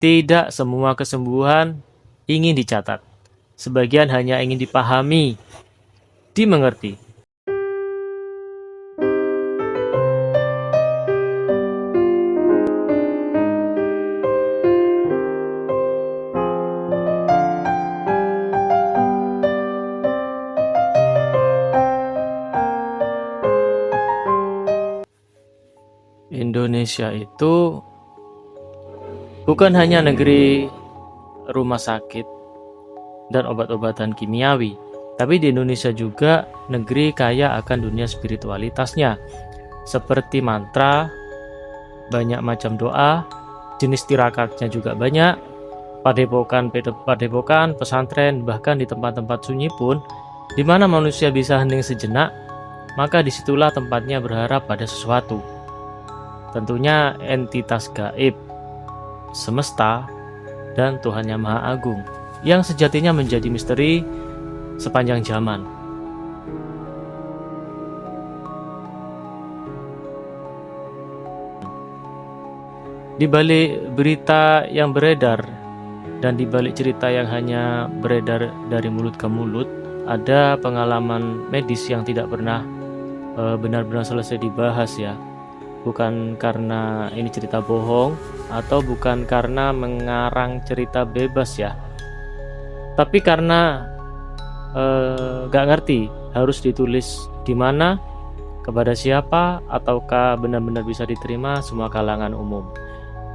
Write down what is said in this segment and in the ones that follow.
Tidak semua kesembuhan ingin dicatat. Sebagian hanya ingin dipahami, dimengerti. Indonesia itu bukan hanya negeri rumah sakit dan obat-obatan kimiawi, tapi di Indonesia juga negeri kaya akan dunia spiritualitasnya, seperti mantra, banyak macam doa, jenis tirakatnya juga banyak, padepokan, pesantren, bahkan di tempat-tempat sunyi pun, di mana manusia bisa hening sejenak, maka disitulah tempatnya berharap pada sesuatu. Tentunya entitas gaib, semesta, dan Tuhan Yang Maha Agung, yang sejatinya menjadi misteri sepanjang zaman. Di balik berita yang beredar dan di balik cerita yang hanya beredar dari mulut ke mulut, ada pengalaman medis yang tidak pernah benar-benar selesai dibahas ya. Bukan karena ini cerita bohong atau bukan karena mengarang cerita bebas ya, tapi karena gak ngerti harus ditulis di mana, kepada siapa, ataukah benar-benar bisa diterima semua kalangan umum.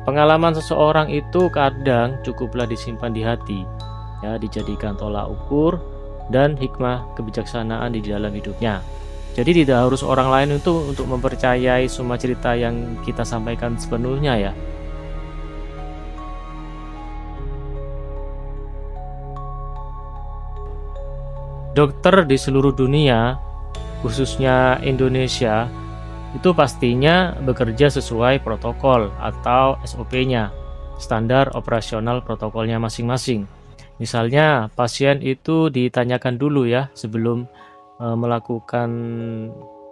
Pengalaman seseorang itu kadang cukuplah disimpan di hati ya, dijadikan tolak ukur dan hikmah kebijaksanaan di dalam hidupnya. Jadi tidak harus orang lain itu untuk mempercayai semua cerita yang kita sampaikan sepenuhnya ya. Dokter di seluruh dunia, khususnya Indonesia, itu pastinya bekerja sesuai protokol atau SOP-nya, standar operasional protokolnya masing-masing. Misalnya pasien itu ditanyakan dulu ya sebelum melakukan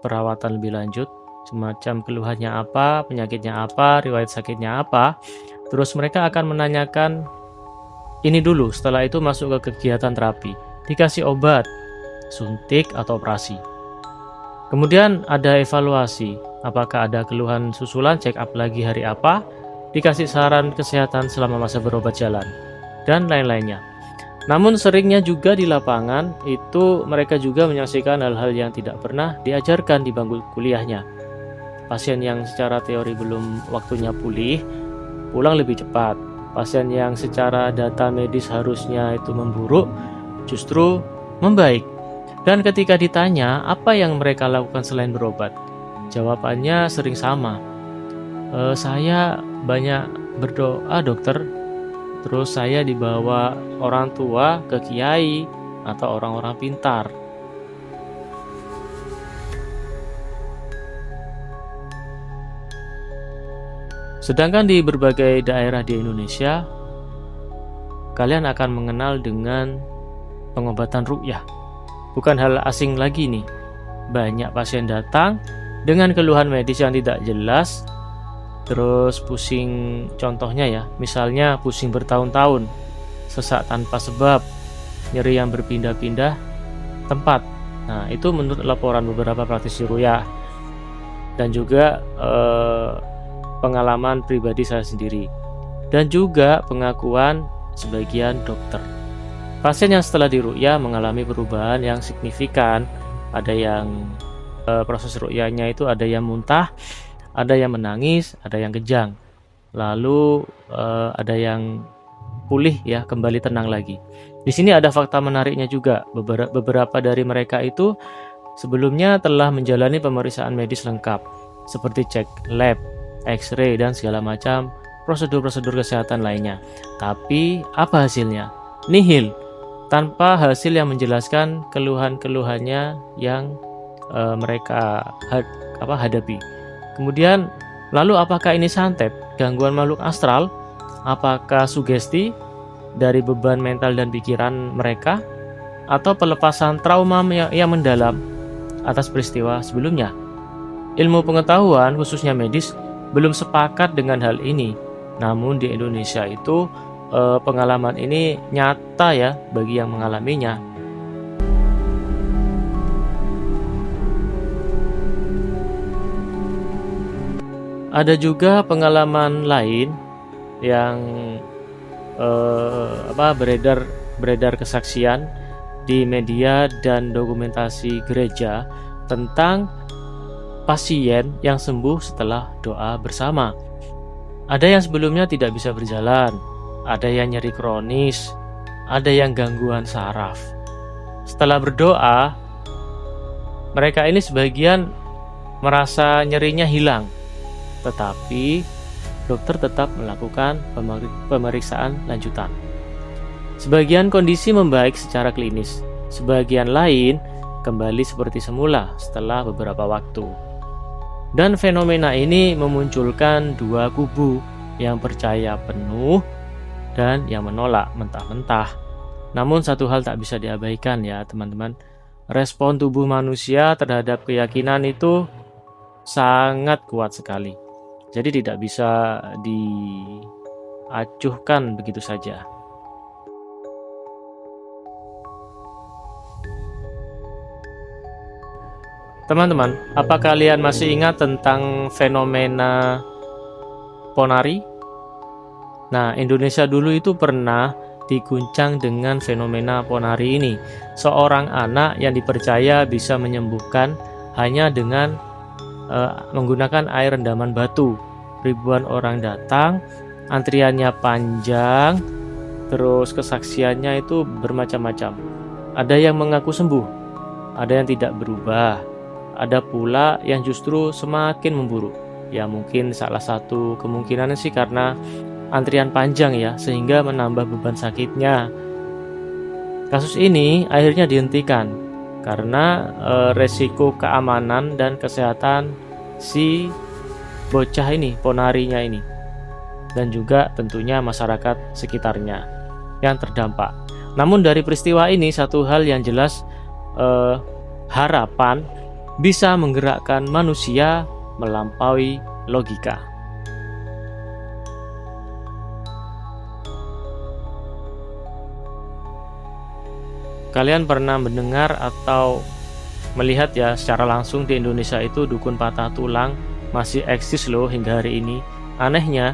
perawatan lebih lanjut, semacam keluhannya apa, penyakitnya apa, riwayat sakitnya apa. Terus mereka akan menanyakan ini dulu, setelah itu masuk ke kegiatan terapi, dikasih obat, suntik atau operasi. Kemudian ada evaluasi, apakah ada keluhan susulan, check up lagi hari apa, dikasih saran kesehatan selama masa berobat jalan, dan lain-lainnya. Namun seringnya juga di lapangan itu mereka juga menyaksikan hal-hal yang tidak pernah diajarkan di bangku kuliahnya. Pasien yang secara teori belum waktunya pulih, pulang lebih cepat. Pasien yang secara data medis harusnya itu memburuk, justru membaik. Dan ketika ditanya apa yang mereka lakukan selain berobat, jawabannya sering sama. Saya banyak berdoa dokter. Terus saya dibawa orang tua ke kiai atau orang-orang pintar. Sedangkan di berbagai daerah di Indonesia, kalian akan mengenal dengan pengobatan ruqyah. Bukan hal asing lagi nih. Banyak pasien datang dengan keluhan medis yang tidak jelas, terus pusing, contohnya ya, misalnya pusing bertahun-tahun, sesak tanpa sebab, nyeri yang berpindah-pindah tempat. Nah, itu menurut laporan beberapa praktisi ruqyah dan juga pengalaman pribadi saya sendiri, dan juga pengakuan sebagian dokter. Pasien yang setelah diruqyah mengalami perubahan yang signifikan. Ada yang proses ruqyahnya itu ada yang muntah, ada yang menangis, ada yang kejang, lalu ada yang pulih ya, kembali tenang lagi. Di sini ada fakta menariknya juga. Beberapa dari mereka itu sebelumnya telah menjalani pemeriksaan medis lengkap, seperti cek lab, X-ray, dan segala macam prosedur-prosedur kesehatan lainnya. Tapi apa hasilnya? Nihil, tanpa hasil yang menjelaskan keluhan-keluhannya yang mereka hadapi. Kemudian, lalu apakah ini santet, gangguan makhluk astral? Apakah sugesti dari beban mental dan pikiran mereka? Atau pelepasan trauma yang mendalam atas peristiwa sebelumnya? Ilmu pengetahuan, khususnya medis, belum sepakat dengan hal ini. Namun di Indonesia itu pengalaman ini nyata ya bagi yang mengalaminya. Ada juga pengalaman lain yang beredar kesaksian di media dan dokumentasi gereja tentang pasien yang sembuh setelah doa bersama. Ada yang sebelumnya tidak bisa berjalan, ada yang nyeri kronis, ada yang gangguan saraf. Setelah berdoa, mereka ini sebagian merasa nyerinya hilang, tetapi dokter tetap melakukan pemeriksaan lanjutan. Sebagian kondisi membaik secara klinis, sebagian lain kembali seperti semula setelah beberapa waktu. Dan fenomena ini memunculkan dua kubu, yang percaya penuh dan yang menolak mentah-mentah. Namun satu hal tak bisa diabaikan ya teman-teman, respon tubuh manusia terhadap keyakinan itu sangat kuat sekali. Jadi tidak bisa diacuhkan begitu saja. Teman-teman, apa kalian masih ingat tentang fenomena ponari? Nah, Indonesia dulu itu pernah diguncang dengan fenomena ponari ini. Seorang anak yang dipercaya bisa menyembuhkan hanya dengan menggunakan air rendaman batu. Ribuan orang datang, antriannya panjang, terus kesaksiannya itu bermacam-macam. Ada yang mengaku sembuh, ada yang tidak berubah, ada pula yang justru semakin memburuk. Ya mungkin salah satu kemungkinan sih karena antrian panjang ya, sehingga menambah beban sakitnya. Kasus ini akhirnya dihentikan karena resiko keamanan dan kesehatan si bocah ini, ponarinya ini, dan juga tentunya masyarakat sekitarnya yang terdampak. Namun dari peristiwa ini satu hal yang jelas, harapan bisa menggerakkan manusia melampaui logika. Kalian pernah mendengar atau melihat ya secara langsung di Indonesia itu dukun patah tulang masih eksis loh hingga hari ini. Anehnya,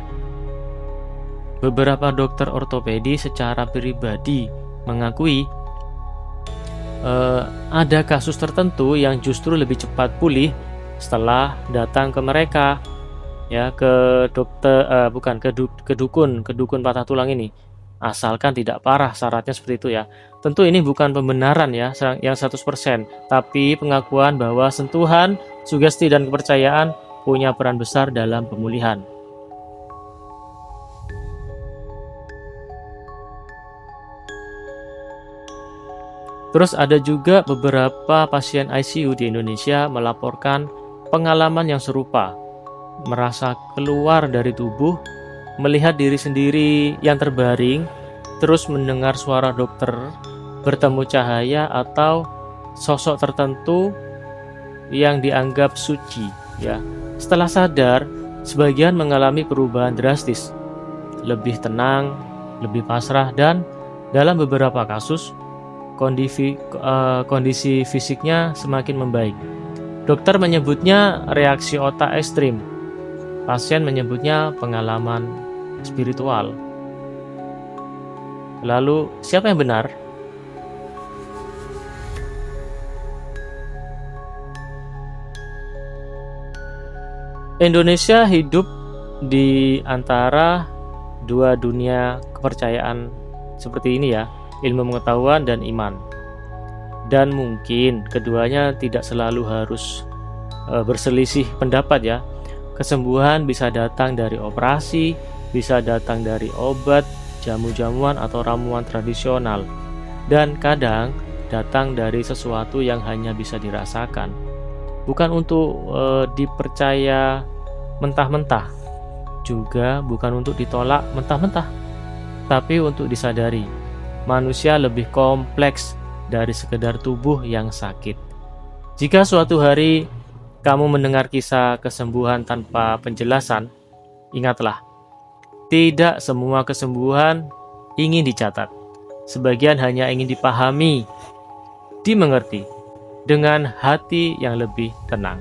beberapa dokter ortopedi secara pribadi mengakui ada kasus tertentu yang justru lebih cepat pulih setelah datang ke mereka, ya, ke dokter ke dukun patah tulang ini. Asalkan tidak parah, syaratnya seperti itu ya. Tentu ini bukan pembenaran ya yang 100%, tapi pengakuan bahwa sentuhan, sugesti dan kepercayaan punya peran besar dalam pemulihan. Terus ada juga beberapa pasien ICU di Indonesia melaporkan pengalaman yang serupa, merasa keluar dari tubuh, melihat diri sendiri yang terbaring, terus mendengar suara dokter, bertemu cahaya atau sosok tertentu yang dianggap suci ya. Setelah sadar, sebagian mengalami perubahan drastis, lebih tenang, lebih pasrah, dan dalam beberapa kasus kondisi fisiknya semakin membaik. Dokter menyebutnya reaksi otak ekstrim, pasien menyebutnya pengalaman spiritual. Lalu siapa yang benar? Indonesia hidup di antara dua dunia kepercayaan seperti ini ya, ilmu pengetahuan dan iman. Dan mungkin keduanya tidak selalu harus berselisih pendapat ya. Kesembuhan bisa datang dari operasi, bisa datang dari obat, jamu-jamuan atau ramuan tradisional, dan kadang datang dari sesuatu yang hanya bisa dirasakan, bukan untuk dipercaya mentah-mentah, juga bukan untuk ditolak mentah-mentah, tapi untuk disadari manusia lebih kompleks dari sekedar tubuh yang sakit. Jika suatu hari kamu mendengar kisah kesembuhan tanpa penjelasan, ingatlah, Tidak semua kesembuhan ingin dicatat. Sebagian hanya ingin dipahami, dimengerti, dengan hati yang lebih tenang.